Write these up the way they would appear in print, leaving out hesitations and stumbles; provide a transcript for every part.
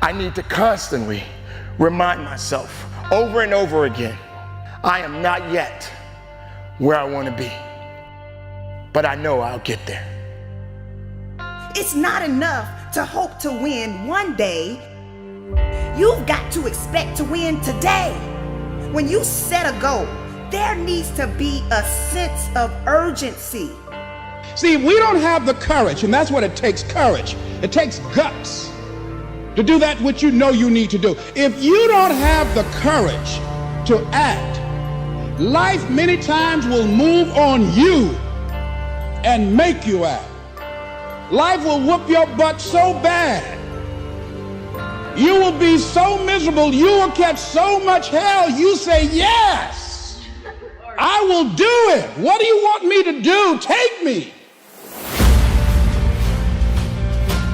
I need to constantly remind myself over and over again, I am not yet where I want to be, but I know I'll get there. It's not enough to hope to win one day. You've got to expect to win today. When you set a goal, there needs to be a sense of urgency. See, we don't have the courage, and that's what it takes, courage. It takes guts to do that which you know you need to do. If you don't have the courage to act, life many times will move on you and make you act. Life will whoop your butt so bad. You will be so miserable, you will catch so much hell, you say, yes, I will do it. What do you want me to do? Take me.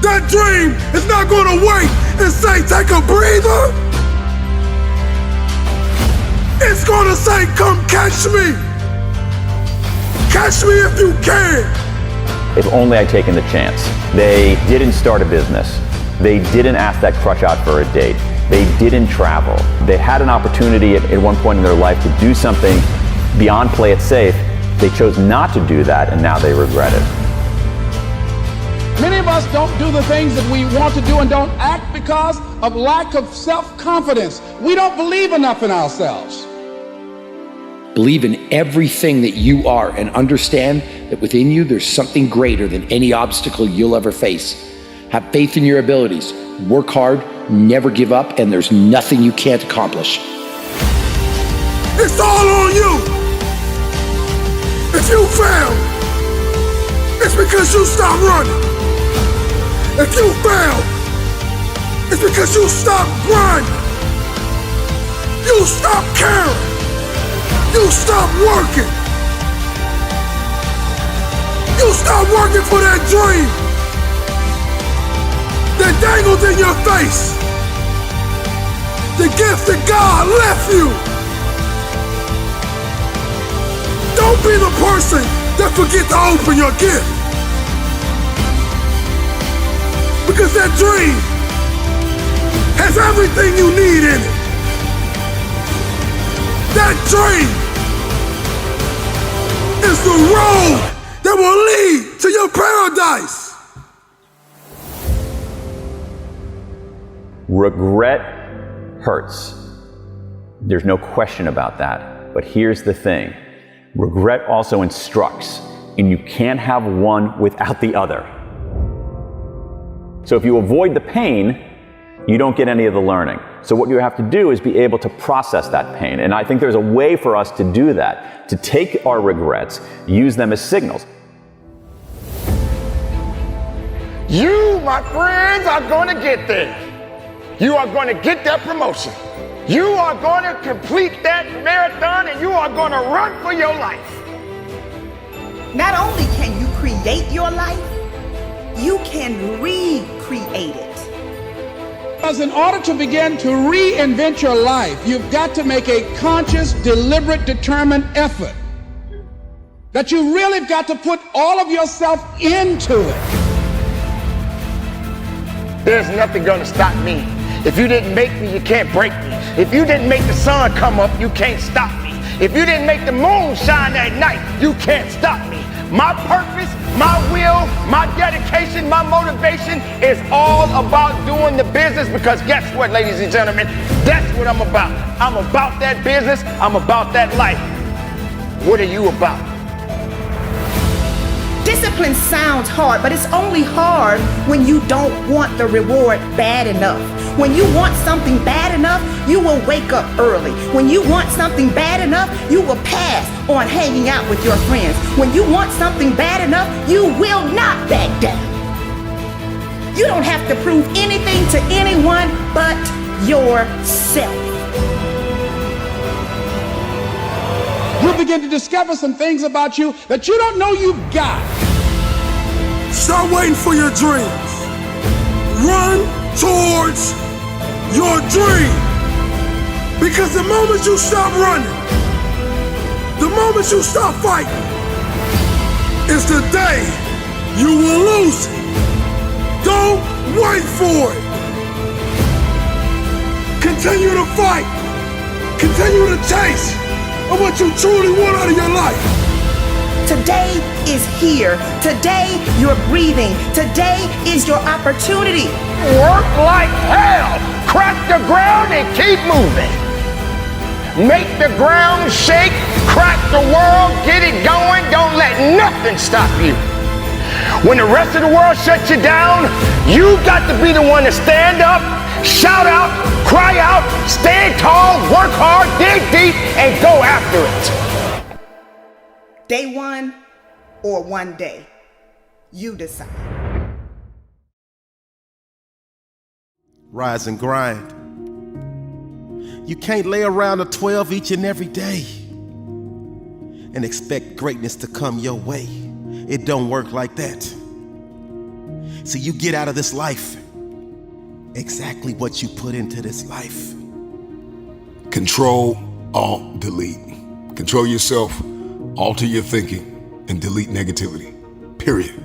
That dream is not going to wait and say, take a breather. It's going to say, come catch me. Catch me if you can. If only I'd taken the chance. They didn't start a business. They didn't ask that crush out for a date. They didn't travel. They had an opportunity at one point in their life to do something beyond play it safe. They chose not to do that, and now they regret it. Many of us don't do the things that we want to do and don't act because of lack of self-confidence. We don't believe enough in ourselves. Believe in everything that you are and understand that within you there's something greater than any obstacle you'll ever face. Have faith in your abilities, work hard, never give up, and there's nothing you can't accomplish. It's all on you. If you fail, it's because you stopped running. If you fail, it's because you stopped grinding. You stopped caring. You stopped working. You stopped working for that dream that dangled in your face. The gift that God left you. Don't be the person that forget to open your gift. Because that dream has everything you need in it. That dream is the road that will lead to your paradise. Regret hurts. There's no question about that. But here's the thing. Regret also instructs, and you can't have one without the other. So if you avoid the pain, you don't get any of the learning. So what you have to do is be able to process that pain. And I think there's a way for us to do that, to take our regrets, use them as signals. You, my friends, are going to get there. You are going to get that promotion. You are going to complete that marathon, and you are going to run for your life. Not only can you create your life, you can recreate it. Because in order to begin to reinvent your life, you've got to make a conscious, deliberate, determined effort. That you really have got to put all of yourself into it. There's nothing going to stop me. If you didn't make me, you can't break me. If you didn't make the sun come up, you can't stop me. If you didn't make the moon shine at night, you can't stop me. My purpose, my will, my dedication, my motivation is all about doing the business, because guess what, ladies and gentlemen? That's what I'm about. I'm about that business. I'm about that life. What are you about? Discipline sounds hard, but it's only hard when you don't want the reward bad enough. When you want something bad enough, you will wake up early. When you want something bad enough, you will pass on hanging out with your friends. When you want something bad enough, you will not back down. You don't have to prove anything to anyone but yourself. You'll begin to discover some things about you that you don't know you've got. Stop waiting for your dreams. Run towards your dream. Because the moment you stop running, the moment you stop fighting, is the day you will lose it. Don't wait for it. Continue to fight. Continue to chase of what you truly want out of your life. Today is here. Today you're breathing. Today is your opportunity. Work like hell. Crack the ground and keep moving. Make the ground shake. Crack the world. Get it going. Don't let nothing stop you. When the rest of the world shuts you down, you got to be the one to stand up, shout out, cry out, stand tall, work hard, dig deep, and go after it. Day one or one day, you decide. Rise and grind. You can't lay around a 12 each and every day and expect greatness to come your way. It don't work like that. So you get out of this life exactly what you put into this life. Control, Alt, delete. Control yourself, alter your thinking, and delete negativity. Period.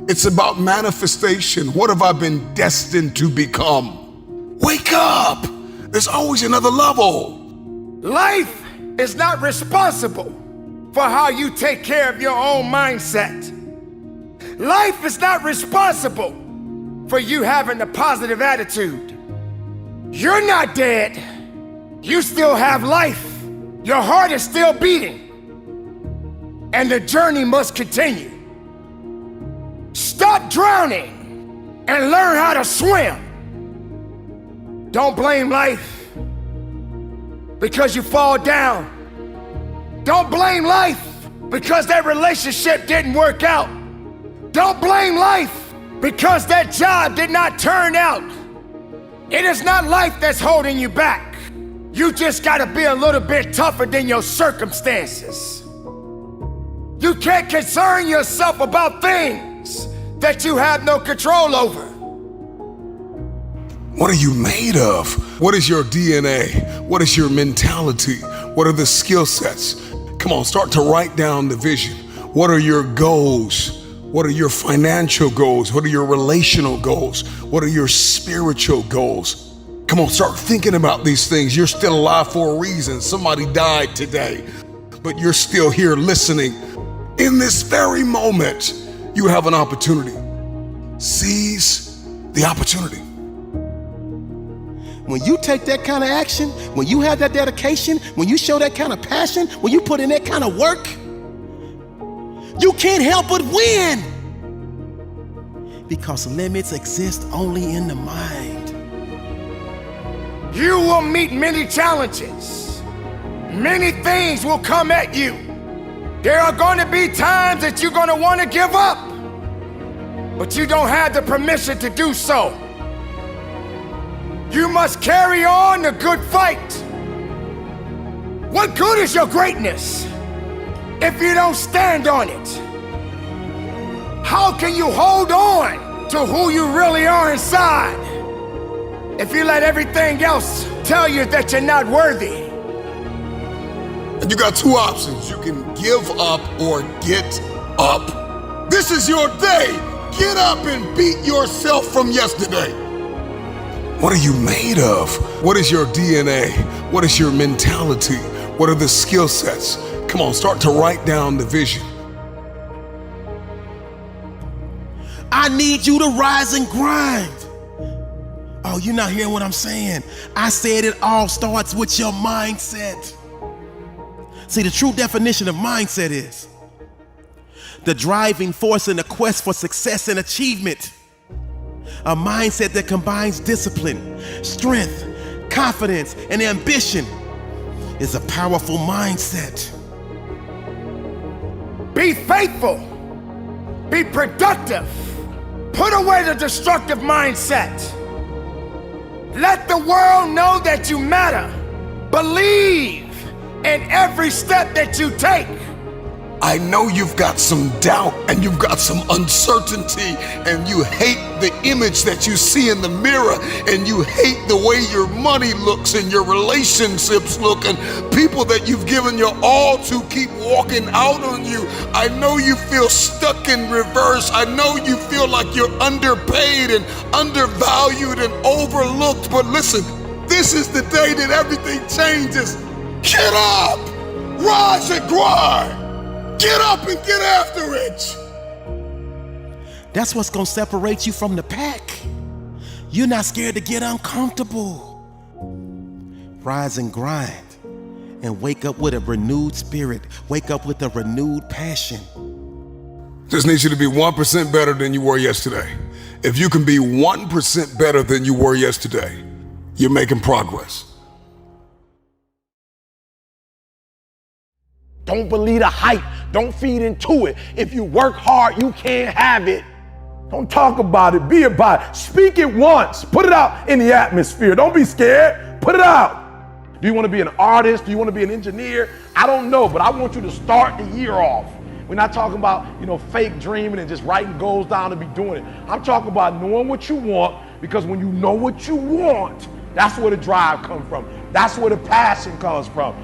It's about manifestation. What have I been destined to become? Wake up! There's always another level. Life is not responsible for how you take care of your own mindset. Life is not responsible for you having a positive attitude. You're not dead. You still have life. Your heart is still beating. And the journey must continue. Stop drowning and learn how to swim. Don't blame life because you fall down. Don't blame life because that relationship didn't work out. Don't blame life because that job did not turn out. It is not life that's holding you back. You just gotta be a little bit tougher than your circumstances. You can't concern yourself about things that you have no control over. What are you made of? What is your DNA? What is your mentality? What are the skill sets? Come on, start to write down the vision. What are your goals? What are your financial goals? What are your relational goals? What are your spiritual goals? Come on, start thinking about these things. You're still alive for a reason. Somebody died today, but you're still here listening. In this very moment, you have an opportunity. Seize the opportunity. When you take that kind of action, when you have that dedication, when you show that kind of passion, when you put in that kind of work, you can't help but win. Because limits exist only in the mind. You will meet many challenges. Many things will come at you. There are going to be times that you're going to want to give up, but you don't have the permission to do so. You must carry on the good fight. What good is your greatness if you don't stand on it? How can you hold on to who you really are inside if you let everything else tell you that you're not worthy? And you got two options. You can give up or get up. This is your day. Get up and beat yourself from yesterday. What are you made of? What is your DNA? What is your mentality? What are the skill sets? Come on, start to write down the vision. I need you to rise and grind. Oh, you're not hearing what I'm saying. I said it all starts with your mindset. See, the true definition of mindset is the driving force in the quest for success and achievement. A mindset that combines discipline, strength, confidence, and ambition is a powerful mindset. Be faithful. Be productive. Put away the destructive mindset. Let the world know that you matter. Believe in every step that you take. I know you've got some doubt and you've got some uncertainty and you hate the image that you see in the mirror and you hate the way your money looks and your relationships look and people that you've given your all to keep walking out on you. I know you feel stuck in reverse. I know you feel like you're underpaid and undervalued and overlooked. But listen, This is the day that everything changes. Get up! Rise and grind! Get up and get after it! That's what's gonna separate you from the pack. You're not scared to get uncomfortable. Rise and grind and wake up with a renewed spirit. Wake up with a renewed passion. Just need you to be 1% better than you were yesterday. If you can be 1% better than you were yesterday, you're making progress. Don't believe the hype. Don't feed into it. If you work hard, you can't have it. Don't talk about it. Be about it. Speak it once. Put it out in the atmosphere. Don't be scared. Put it out. Do you want to be an artist? Do you want to be an engineer? I don't know, but I want you to start the year off. We're not talking about, fake dreaming and just writing goals down and be doing it. I'm talking about knowing what you want, because when you know what you want, that's where the drive comes from. That's where the passion comes from.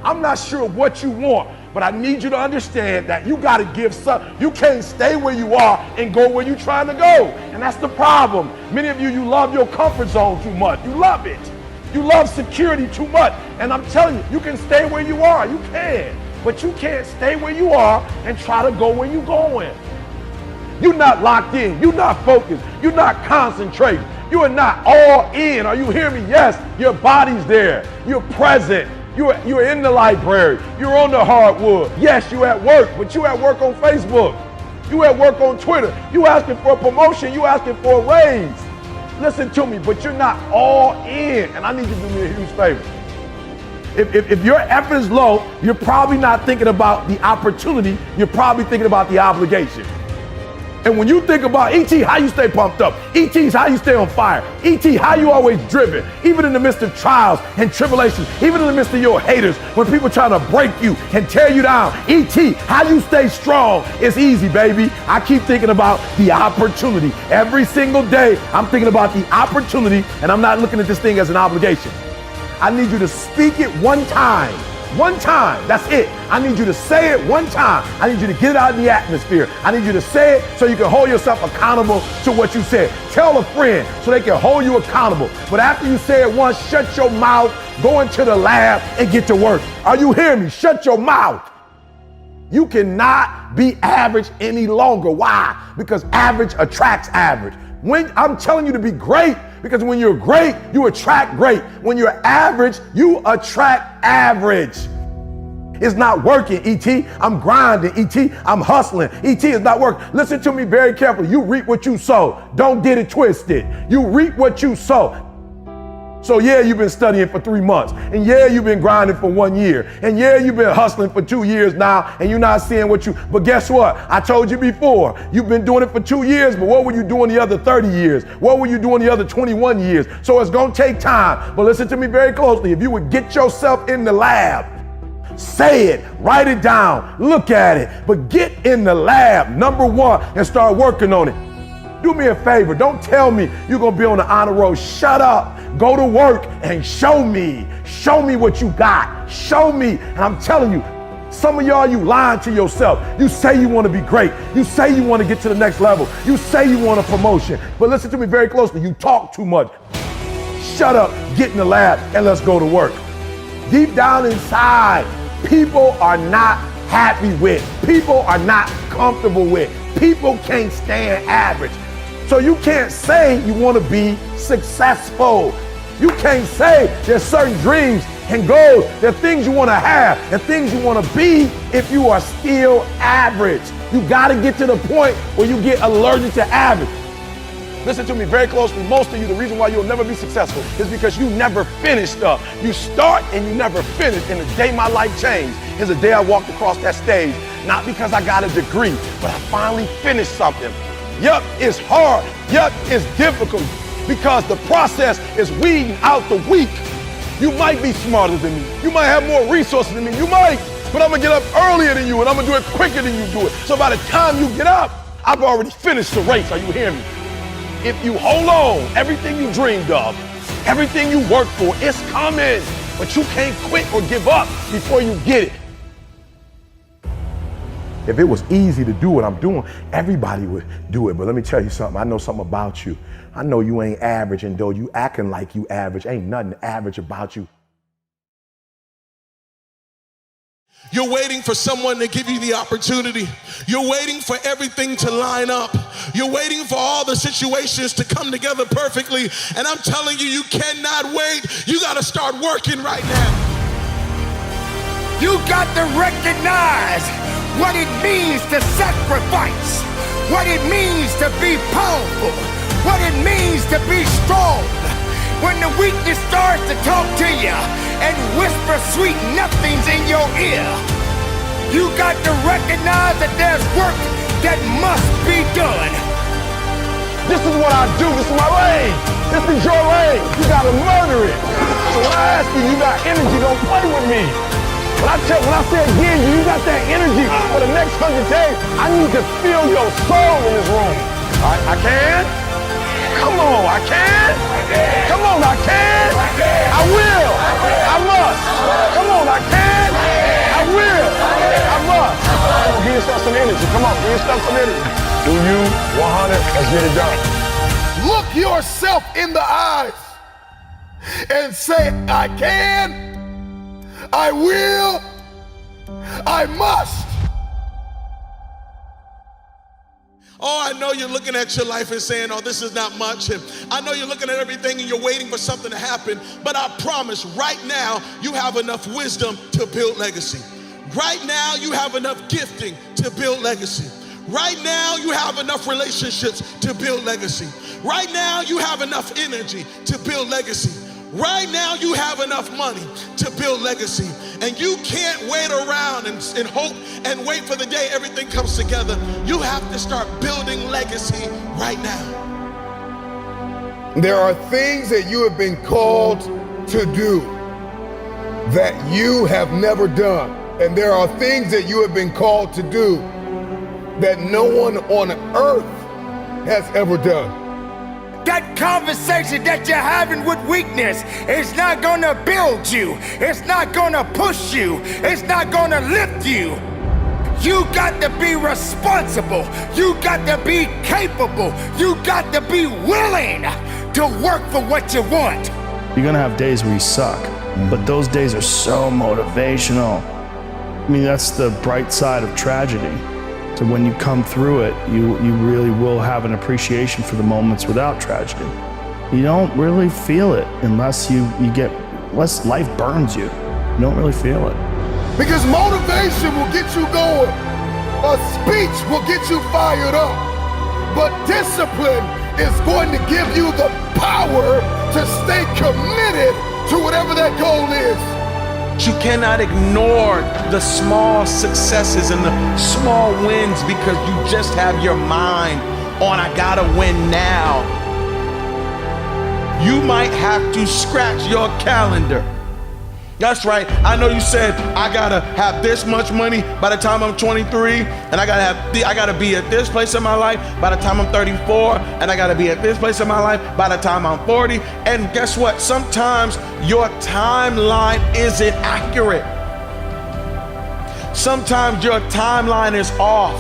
I'm not sure what you want, but I need you to understand that you got to give some. You can't stay where you are and go where you're trying to go. And that's the problem. Many of you love your comfort zone too much. You love it. You love security too much. And I'm telling you, you can stay where you are. You can. But you can't stay where you are and try to go where you're going. You're not locked in. You're not focused. You're not concentrating. You are not all in. Are you hearing me? Yes, your body's there. You're present. You're in the library. You're on the hardwood. Yes, you're at work, but you're at work on Facebook. You're at work on Twitter. You're asking for a promotion. You're asking for a raise. Listen to me, but you're not all in. And I need you to do me a huge favor. If your effort is low, you're probably not thinking about the opportunity. You're probably thinking about the obligation. And when you think about E.T., how you stay pumped up. E.T.'s how you stay on fire. E.T., how you always driven. Even in the midst of trials and tribulations, even in the midst of your haters, when people trying to break you and tear you down. E.T., how you stay strong. It's easy, baby. I keep thinking about the opportunity. Every single day, I'm thinking about the opportunity, and I'm not looking at this thing as an obligation. I need you to speak it one time. One time, that's it. I need you to say it one time. I need you to get it out in the atmosphere. I need you to say it so you can hold yourself accountable to what you said. Tell a friend so they can hold you accountable. But after you say it once, shut your mouth, go into the lab and get to work. Are you hearing me? Shut your mouth. You cannot be average any longer. Why? Because average attracts average. When I'm telling you to be great, because when you're great, you attract great. When you're average, you attract average. It's not working, E.T. I'm grinding, E.T. I'm hustling. E.T. is not working. Listen to me very carefully. You reap what you sow. Don't get it twisted. You reap what you sow. So yeah, you've been studying for 3 months. And yeah, you've been grinding for 1 year. And yeah, you've been hustling for 2 years now, and you're not seeing what you, but guess what? I told you before, you've been doing it for 2 years, but what were you doing the other 30 years? What were you doing the other 21 years? So it's gonna take time. But listen to me very closely. If you would get yourself in the lab, say it, write it down, look at it, but get in the lab, number one, and start working on it. Do me a favor, don't tell me you're gonna be on the honor roll. Shut up, go to work and show me what you got, show me. And I'm telling you, some of y'all, you lying to yourself. You say you wanna be great, you say you wanna get to the next level, you say you want a promotion, but listen to me very closely, you talk too much. Shut up, get in the lab, and let's go to work. Deep down inside, people are not happy with, people are not comfortable with, people can't stand average. So you can't say you want to be successful. You can't say there's certain dreams and goals, there are things you want to have and things you want to be if you are still average. You got to get to the point where you get allergic to average. Listen to me very closely. Most of you, the reason why you'll never be successful is because you never finish stuff. You start and you never finish. And the day my life changed is the day I walked across that stage, not because I got a degree, but I finally finished something. Yup, it's hard. Yup, it's difficult because the process is weeding out the weak. You might be smarter than me. You might have more resources than me. You might, but I'm gonna get up earlier than you and I'm gonna do it quicker than you do it. So by the time you get up, I've already finished the race. Are you hearing me? If you hold on, everything you dreamed of, everything you worked for, it's coming. But you can't quit or give up before you get it. If it was easy to do what I'm doing, everybody would do it. But let me tell you something. I know something about you. I know you ain't average, and though you acting like you average, ain't nothing average about you. You're waiting for someone to give you the opportunity. You're waiting for everything to line up. You're waiting for all the situations to come together perfectly. And I'm telling you, you cannot wait. You got to start working right now. You got to recognize what it means to sacrifice, what it means to be powerful, what it means to be strong. When the weakness starts to talk to you and whisper sweet nothings in your ear, you got to recognize that there's work that must be done. This is what I do. This is my lane. This is your lane. You gotta murder it. So when I ask you got energy, don't play with me. When I say again, you got that energy for the next 100 days, I need to feel your soul in this room. All right, I can? Come on, I can? Come on, I can? I will. I must. Come on, I can? I will. I must. Come on, give yourself some energy. Come on, give yourself some energy. Do you 100? Let's get it done. Look yourself in the eyes and say, I can, I will, I must. Oh, I know you're looking at your life and saying, oh, this is not much. And I know you're looking at everything and you're waiting for something to happen. But I promise right now, you have enough wisdom to build legacy. Right now, you have enough gifting to build legacy. Right now, you have enough relationships to build legacy. Right now, you have enough energy to build legacy. Right now, you have enough money to build legacy. And you can't wait around and hope and wait for the day everything comes together. You have to start building legacy right now. There are things that you have been called to do that you have never done. And there are things that you have been called to do that no one on earth has ever done. That conversation that you're having with weakness is not gonna build you. It's not gonna push you. It's not gonna lift you. You got to be responsible. You got to be capable. You got to be willing to work for what you want. You're gonna have days where you suck, but those days are so motivational. I mean, that's the bright side of tragedy. So when you come through it, you really will have an appreciation for the moments without tragedy. You don't really feel it unless unless life burns you. You don't really feel it. Because motivation will get you going. A speech will get you fired up. But discipline is going to give you the power to stay committed to whatever that goal is. You cannot ignore the small successes and the small wins because you just have your mind on, I gotta win now. You might have to scratch your calendar. That's right. I know you said I gotta have this much money by the time I'm 23, and I gotta be at this place in my life by the time I'm 34, and I gotta be at this place in my life by the time I'm 40. And guess what? Sometimes your timeline isn't accurate. Sometimes your timeline is off.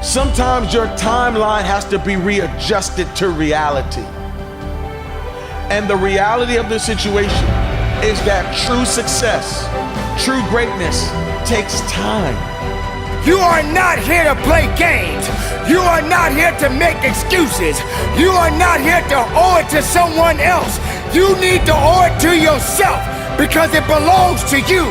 Sometimes your timeline has to be readjusted to reality. And the reality of the situation is that true success, true greatness takes time. You are not here to play games. You are not here to make excuses. You are not here to owe it to someone else. You need to owe it to yourself because it belongs to you.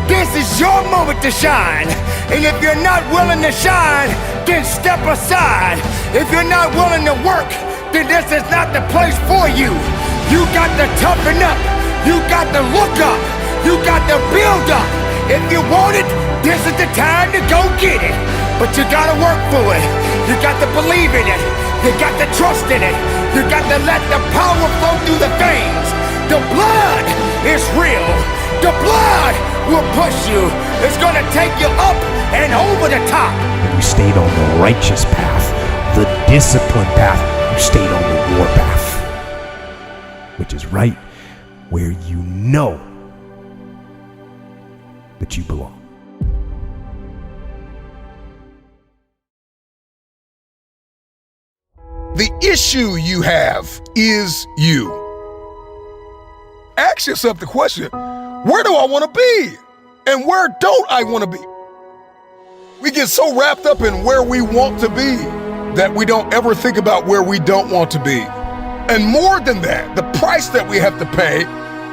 This is your moment to shine. And if you're not willing to shine, then step aside. If you're not willing to work, then this is not the place for you. You got to toughen up. You got to look up. You got to build up. If you want it, this is the time to go get it. But you got to work for it. You got to believe in it. You got to trust in it. You got to let the power flow through the veins. The blood is real. The blood will push you. It's going to take you up and over the top. You stayed on the righteous path, the disciplined path. You stayed on the war path, which is right where you know that you belong. The issue you have is you. Ask yourself the question, where do I want to be? And where don't I want to be? We get so wrapped up in where we want to be that we don't ever think about where we don't want to be. And more than that, the price that we have to pay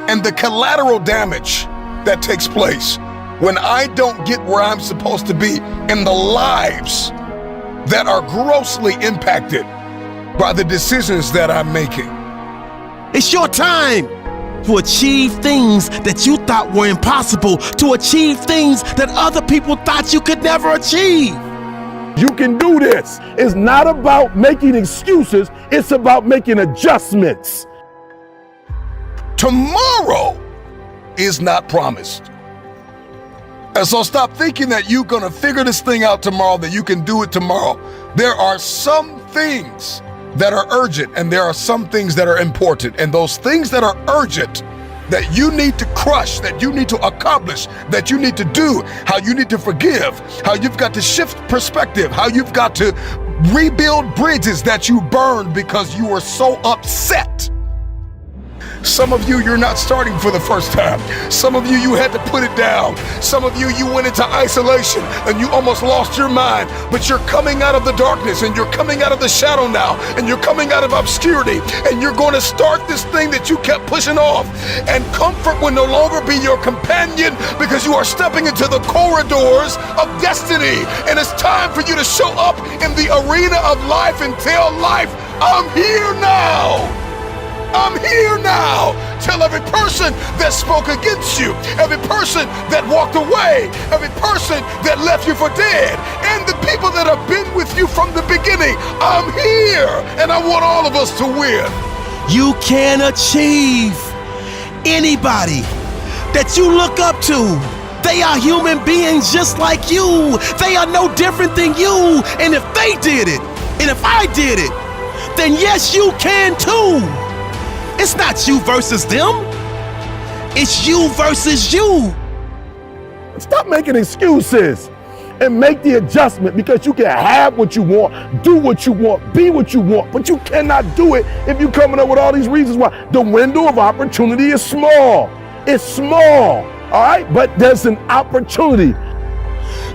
and the collateral damage that takes place when I don't get where I'm supposed to be in the lives that are grossly impacted by the decisions that I'm making. It's your time to achieve things that you thought were impossible, to achieve things that other people thought you could never achieve. You can do this. It's not about making excuses. It's about making adjustments. Tomorrow is not promised. And so stop thinking that you're gonna figure this thing out tomorrow, that you can do it tomorrow. There are some things that are urgent and there are some things that are important. And those things that are urgent that you need to crush, that you need to accomplish, that you need to do, how you need to forgive, how you've got to shift perspective, how you've got to rebuild bridges that you burned because you were so upset. Some of you, you're not starting for the first time. Some of you, you had to put it down. Some of you, you went into isolation and you almost lost your mind, but you're coming out of the darkness and you're coming out of the shadow now and you're coming out of obscurity and you're going to start this thing that you kept pushing off. And comfort will no longer be your companion because you are stepping into the corridors of destiny. And it's time for you to show up in the arena of life and tell life, I'm here now. I'm here now. Tell every person that spoke against you, every person that walked away, every person that left you for dead, and the people that have been with you from the beginning, I'm here, and I want all of us to win. You can achieve anybody that you look up to. They are human beings just like you. They are no different than you. And if they did it, and if I did it, then yes, you can too. It's not you versus them. It's you versus you. Stop making excuses and make the adjustment, because you can have what you want, do what you want, be what you want, but you cannot do it if you're coming up with all these reasons why. The window of opportunity is small. It's small, all right? But there's an opportunity.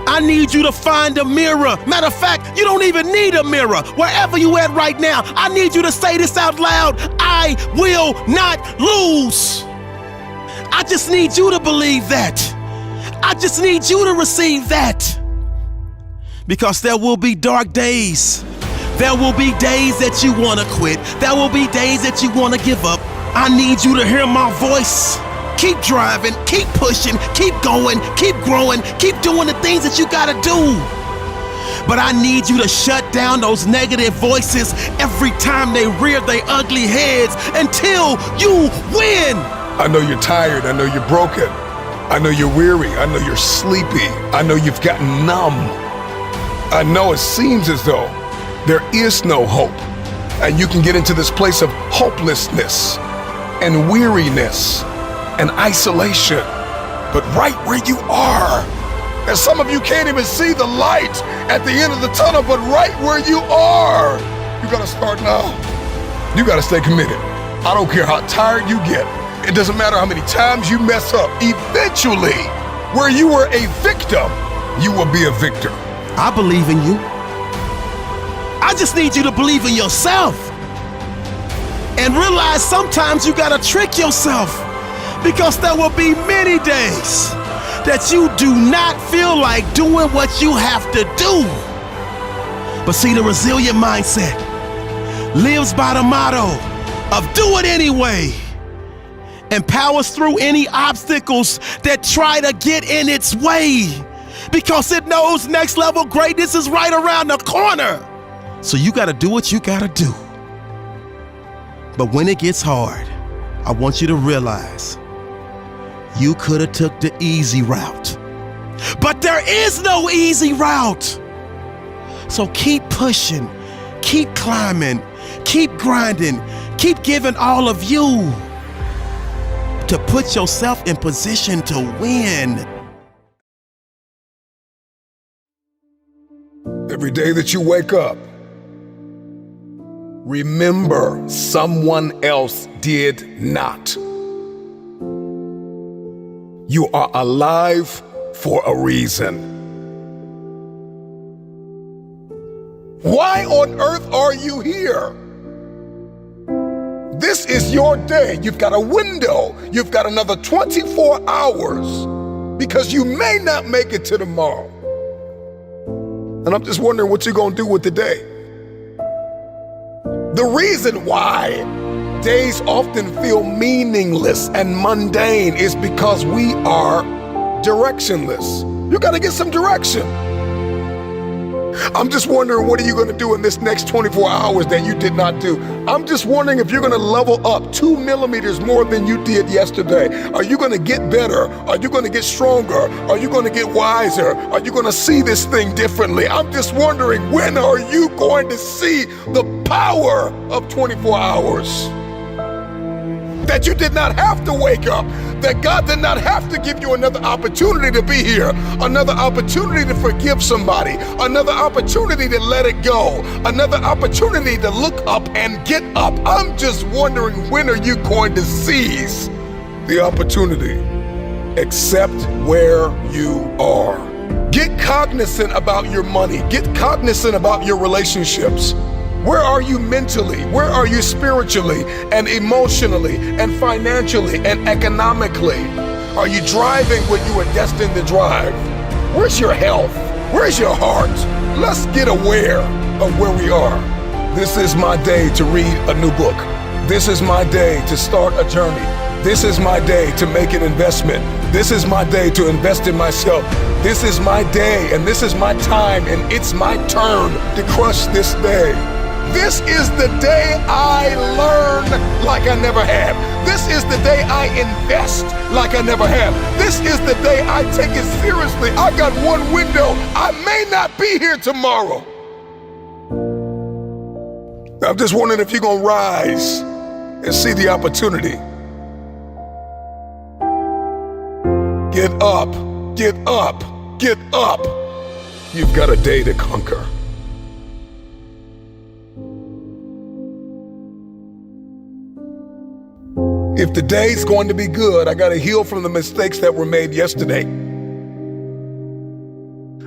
I need you to find a mirror. Matter of fact, you don't even need a mirror. Wherever you at right now, I need you to say this out loud. I will not lose. I just need you to believe that. I just need you to receive that. Because there will be dark days. There will be days that you want to quit. There will be days that you want to give up. I need you to hear my voice. Keep driving, keep pushing, keep going, keep growing, keep doing the things that you gotta do. But I need you to shut down those negative voices every time they rear their ugly heads until you win. I know you're tired. I know you're broken. I know you're weary. I know you're sleepy. I know you've gotten numb. I know it seems as though there is no hope. And you can get into this place of hopelessness and weariness and isolation, but right where you are, and some of you can't even see the light at the end of the tunnel, but right where you are, you gotta start now. You gotta stay committed. I don't care how tired you get. It doesn't matter how many times you mess up. Eventually, where you were a victim, you will be a victor. I believe in you. I just need you to believe in yourself and realize sometimes you gotta trick yourself. Because there will be many days that you do not feel like doing what you have to do. But see, the resilient mindset lives by the motto of do it anyway and powers through any obstacles that try to get in its way, because it knows next level greatness is right around the corner. So you got to do what you got to do. But when it gets hard, I want you to realize you could have took the easy route. But there is no easy route. So keep pushing, keep climbing, keep grinding, keep giving all of you to put yourself in position to win. Every day that you wake up, Remember, someone else did not. You are alive for a reason. Why on earth are you here? This is your day. You've got a window. You've got another 24 hours because you may not make it to tomorrow. And I'm just wondering what you're going to do with the day. The reason why days often feel meaningless and mundane is because we are directionless. You got to get some direction. I'm just wondering, what are you going to do in this next 24 hours that you did not do? I'm just wondering if you're going to level up 2 millimeters more than you did yesterday. Are you going to get better? Are you going to get stronger? Are you going to get wiser? Are you going to see this thing differently? I'm just wondering, when are you going to see the power of 24 hours? That you did not have to wake up, that God did not have to give you another opportunity to be here, another opportunity to forgive somebody, another opportunity to let it go, another opportunity to look up and get up. I'm just wondering, when are you going to seize the opportunity? Accept where you are. Get cognizant about your money. Get cognizant about your relationships. Where are you mentally? Where are you spiritually and emotionally and financially and economically? Are you driving what you are destined to drive? Where's your health? Where's your heart? Let's get aware of where we are. This is my day to read a new book. This is my day to start a journey. This is my day to make an investment. This is my day to invest in myself. This is my day and this is my time, and it's my turn to crush this day. This is the day I learn like I never have. This is the day I invest like I never have. This is the day I take it seriously. I got one window. I may not be here tomorrow. I'm just wondering if you're going to rise and see the opportunity. Get up, get up, get up. You've got a day to conquer. If the day's going to be good, I got to heal from the mistakes that were made yesterday.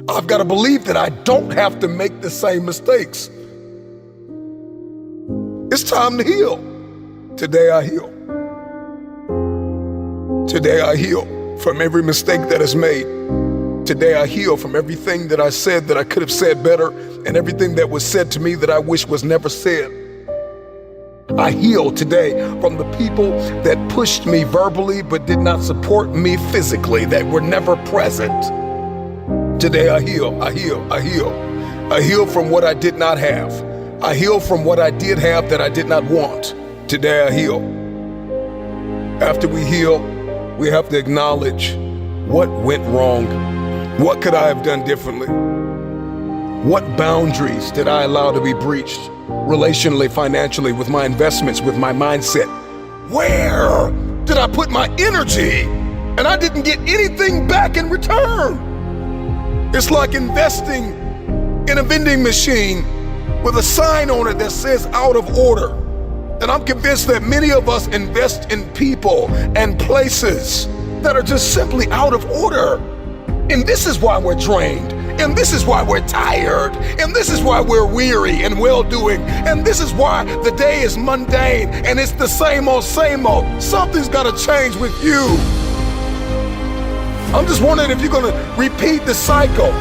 I've got to believe that I don't have to make the same mistakes. It's time to heal. Today I heal. Today I heal from every mistake that is made. Today I heal from everything that I said that I could have said better, and everything that was said to me that I wish was never said. I heal today from the people that pushed me verbally but did not support me physically, that were never present. Today I heal, I heal, I heal. I heal from what I did not have. I heal from what I did have that I did not want. Today I heal. After we heal, we have to acknowledge what went wrong. What could I have done differently? What boundaries did I allow to be breached? Relationally, financially, with my investments, with my mindset. Where did I put my energy and I didn't get anything back in return? It's like investing in a vending machine with a sign on it that says out of order. And I'm convinced that many of us invest in people and places that are just simply out of order. And this is why we're drained. And this is why we're tired. And this is why we're weary and well-doing. And this is why the day is mundane and it's the same old, same old. Something's got to change with you. I'm just wondering if you're going to repeat the cycle.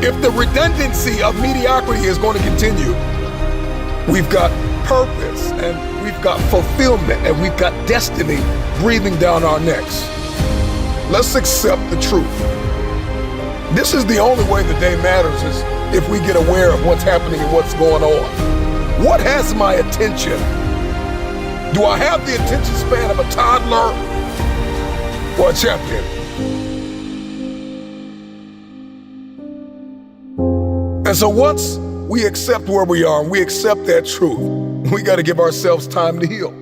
If the redundancy of mediocrity is going to continue. We've got purpose and we've got fulfillment and we've got destiny breathing down our necks. Let's accept the truth. This is the only way the day matters, is if we get aware of what's happening and what's going on. What has my attention? Do I have the attention span of a toddler or a champion? And so once we accept where we are and we accept that truth, we got to give ourselves time to heal.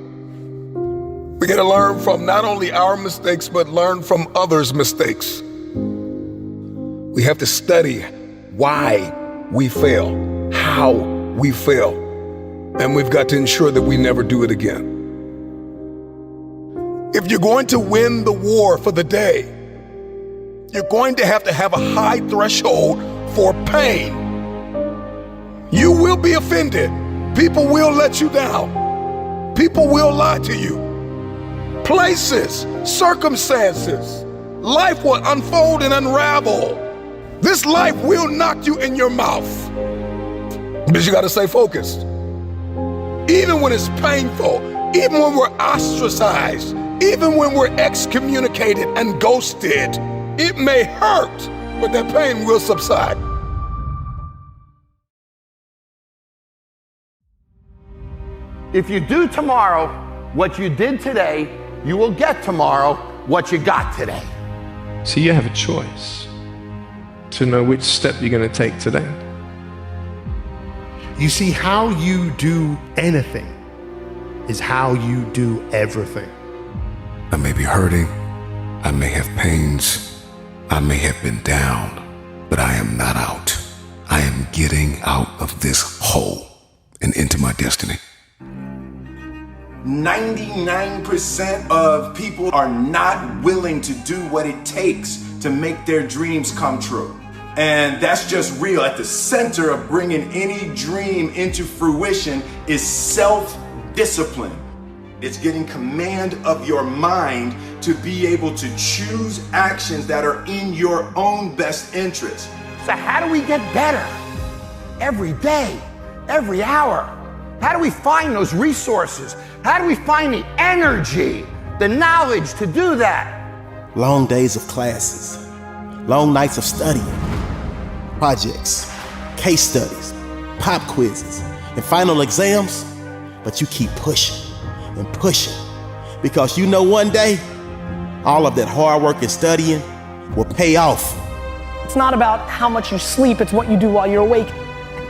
We got to learn from not only our mistakes, but learn from others' mistakes. We have to study why we fail, how we fail. And we've got to ensure that we never do it again. If you're going to win the war for the day, you're going to have a high threshold for pain. You will be offended. People will let you down. People will lie to you. Places, circumstances, life will unfold and unravel. This life will knock you in your mouth. But you gotta stay focused. Even when it's painful, even when we're ostracized, even when we're excommunicated and ghosted, it may hurt, but that pain will subside. If you do tomorrow what you did today, you will get tomorrow what you got today. So you have a choice to know which step you're going to take today. You see, how you do anything is how you do everything. I may be hurting, I may have pains, I may have been down, but I am not out. I am getting out of this hole and into my destiny. 99% of people are not willing to do what it takes to make their dreams come true. And that's just real. At the center of bringing any dream into fruition is self-discipline. It's getting command of your mind to be able to choose actions that are in your own best interest. So how do we get better? Every day, every hour. How do we find those resources? How do we find the energy, the knowledge to do that? Long days of classes, long nights of studying, projects, case studies, pop quizzes, and final exams, but you keep pushing and pushing because you know one day all of that hard work and studying will pay off. It's not about how much you sleep, it's what you do while you're awake.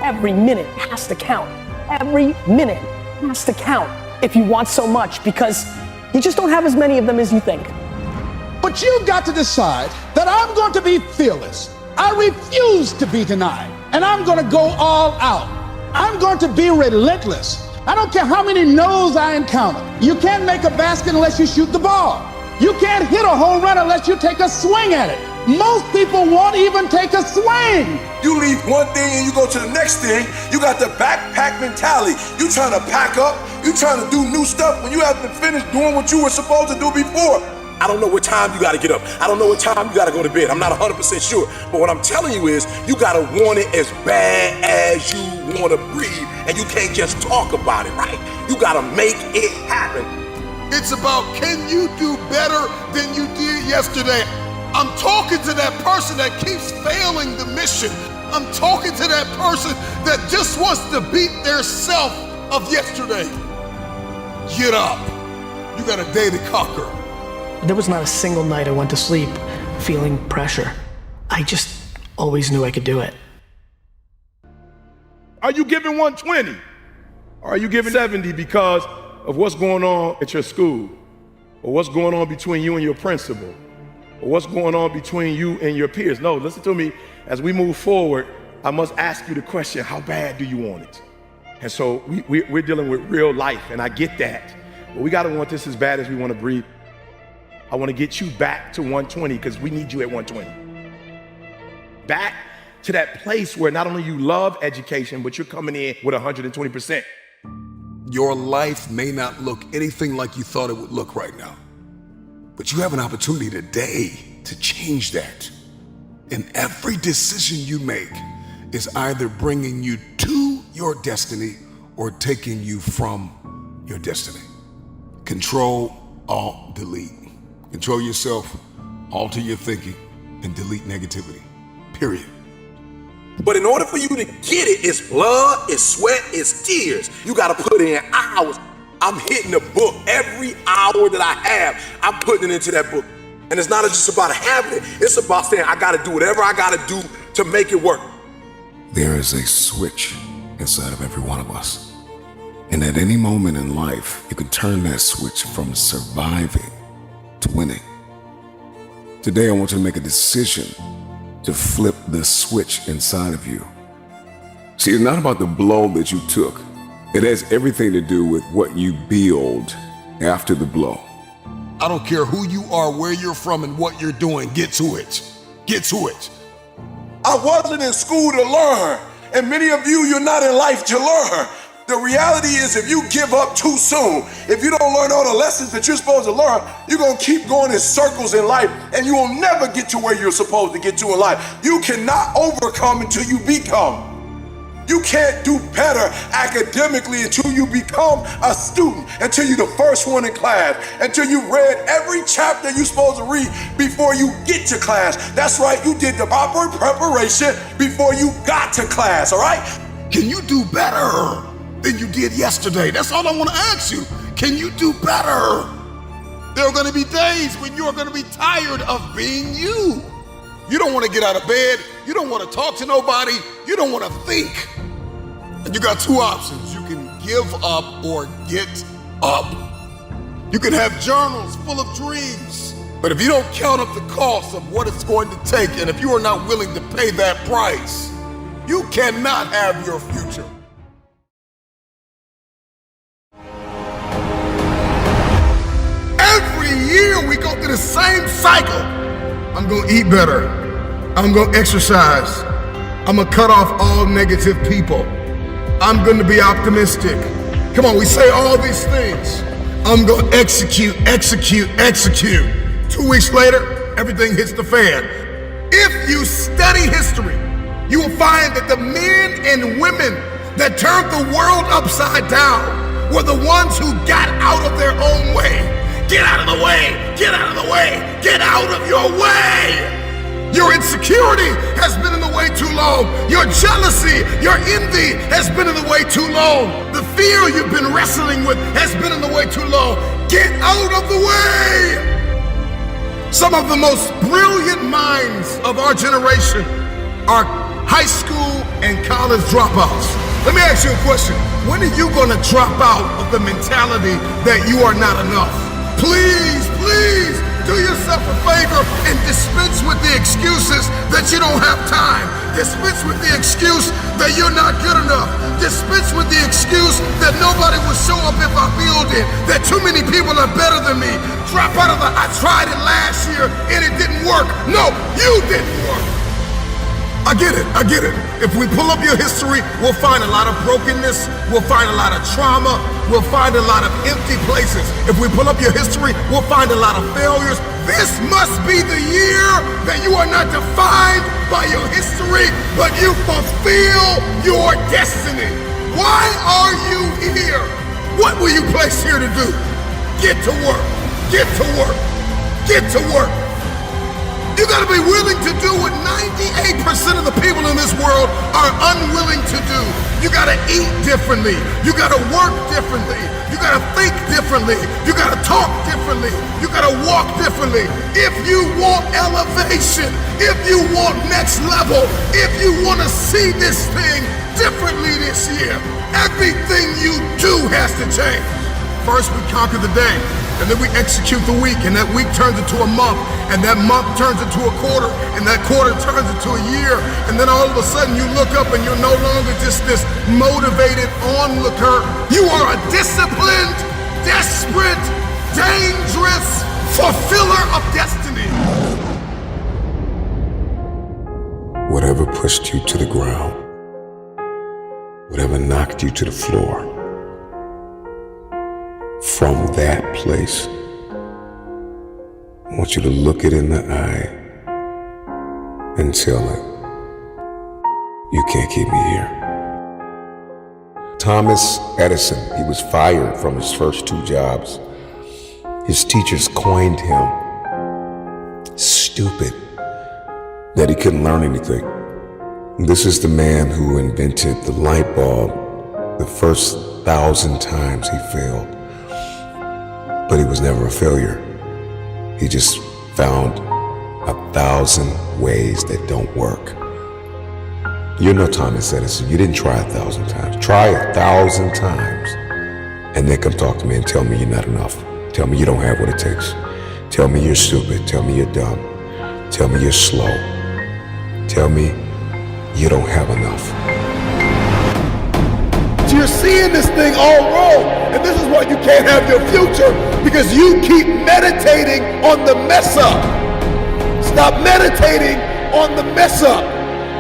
Every minute has to count. Every minute has to count if you want so much, because you just don't have as many of them as you think. But you've got to decide that I'm going to be fearless. I refuse to be denied, and I'm going to go all out. I'm going to be relentless. I don't care how many no's I encounter. You can't make a basket unless you shoot the ball. You can't hit a home run unless you take a swing at it. Most people won't even take a swing. You leave one thing and you go to the next thing. You got the backpack mentality. You trying to pack up. You trying to do new stuff when you haven't finished doing what you were supposed to do before. I don't know what time you got to get up. I don't know what time you got to go to bed. I'm not 100% sure. But what I'm telling you is you got to want it as bad as you want to breathe. And you can't just talk about it, right? You got to make it happen. It's about, can you do better than you did yesterday? I'm talking to that person that keeps failing the mission. I'm talking to that person that just wants to beat their self of yesterday. Get up. You got a day to conquer. There was not a single night I went to sleep feeling pressure. I just always knew I could do it. Are you giving 120? Or are you giving 70 because of what's going on at your school? Or what's going on between you and your principal? Or what's going on between you and your peers? No, listen to me. As we move forward, I must ask you the question, how bad do you want it? And so we're dealing with real life, and I get that. But we gotta want this as bad as we wanna breathe. I wanna get you back to 120 because we need you at 120. Back to that place where not only you love education, but you're coming in with 120%. Your life may not look anything like you thought it would look right now. But you have an opportunity today to change that. And every decision you make is either bringing you to your destiny or taking you from your destiny. Control, alt, delete. Control yourself, alter your thinking, and delete negativity. Period. But in order for you to get it, it's blood, it's sweat, it's tears. You gotta put in hours. I'm hitting the book every hour that I have. I'm putting it into that book. And it's not just about having it. It's about saying, I gotta do whatever I gotta do to make it work. There is a switch inside of every one of us. And at any moment in life, you can turn that switch from surviving to winning. Today, I want you to make a decision to flip the switch inside of you. See, it's not about the blow that you took. It has everything to do with what you build after the blow. I don't care who you are, where you're from, and what you're doing. Get to it. Get to it. I wasn't in school to learn, and many of you, you're not in life to learn. The reality is if you give up too soon, if you don't learn all the lessons that you're supposed to learn, you're gonna keep going in circles in life and you will never get to where you're supposed to get to in life. You cannot overcome until you become. You can't do better academically until you become a student, until you're the first one in class, until you read every chapter you're supposed to read before you get to class. That's right, you did the proper preparation before you got to class, all right? Can you do better than you did yesterday? That's all I want to ask you. Can you do better? There are going to be days when you are going to be tired of being you. You don't want to get out of bed. You don't want to talk to nobody. You don't want to think. And you got two options. You can give up or get up. You can have journals full of dreams. But if you don't count up the cost of what it's going to take, and if you are not willing to pay that price, you cannot have your future. Every year we go through the same cycle. I'm gonna eat better. I'm gonna exercise. I'm gonna cut off all negative people. I'm gonna be optimistic. Come on, we say all these things. I'm gonna execute. 2 weeks later, everything hits the fan. If you study history, you will find that the men and women that turned the world upside down were the ones who got out of their own way. Get out of the way! Get out of the way! Get out of your way! Your insecurity has been in the way too long. Your jealousy, your envy has been in the way too long. The fear you've been wrestling with has been in the way too long. Get out of the way! Some of the most brilliant minds of our generation are high school and college dropouts. Let me ask you a question. When are you gonna drop out of the mentality that you are not enough? Please do yourself a favor and dispense with the excuses that you don't have time. Dispense with the excuse that you're not good enough. Dispense with the excuse that nobody will show up if I build it, that too many people are better than me. Drop out of the, I tried it last year and it didn't work. No, you didn't work. I get it. If we pull up your history, we'll find a lot of brokenness, we'll find a lot of trauma, we'll find a lot of empty places. If we pull up your history, we'll find a lot of failures. This must be the year that you are not defined by your history, but you fulfill your destiny. Why are you here? What were you placed here to do? Get to work. Get to work. Get to work. You gotta be willing to do what 98% of the people in this world are unwilling to do. You gotta eat differently. You gotta work differently. You gotta think differently. You gotta talk differently. You gotta walk differently. If you want elevation, if you want next level, if you wanna see this thing differently this year, everything you do has to change. First, we conquer the day. And then we execute the week, and that week turns into a month, and that month turns into a quarter, and that quarter turns into a year, and then all of a sudden you look up and you're no longer just this motivated onlooker. You are a disciplined, desperate, dangerous fulfiller of destiny. Whatever pushed you to the ground, whatever knocked you to the floor, from that place, I want you to look it in the eye and tell it, you can't keep me here. Thomas Edison, he was fired from his first 2 jobs. His teachers coined him stupid, that he couldn't learn anything. This is the man who invented the light bulb. The first 1,000 times he failed, but he was never a failure. He just found 1,000 ways that don't work. You're no Thomas Edison. You didn't try 1,000 times. Try 1,000 times and then come talk to me and tell me you're not enough. Tell me you don't have what it takes. Tell me you're stupid. Tell me you're dumb. Tell me you're slow. Tell me you don't have enough. you're seeing this thing all wrong. And this is why you can't have your future, because you keep meditating on the mess up. Stop meditating on the mess up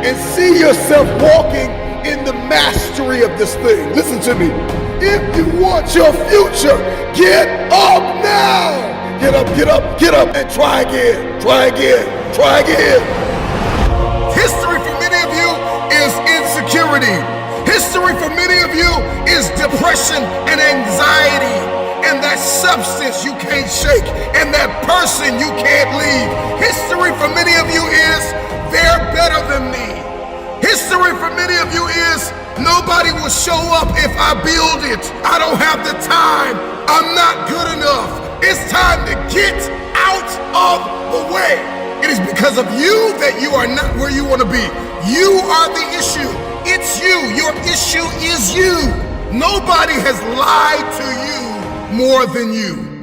and see yourself walking in the mastery of this thing. Listen to me. If you want your future, get up now. Get up, get up, get up, and try again, try again, try again. History for many of you is insecurity. History for many of you is depression and anxiety, and that substance you can't shake, and that person you can't leave. History for many of you is they're better than me. History for many of you is nobody will show up if I build it. I don't have the time. I'm not good enough. It's time to get out of the way. It is because of you that you are not where you want to be. You are the issue. It's you. Your issue is you. Nobody has lied to you more than you.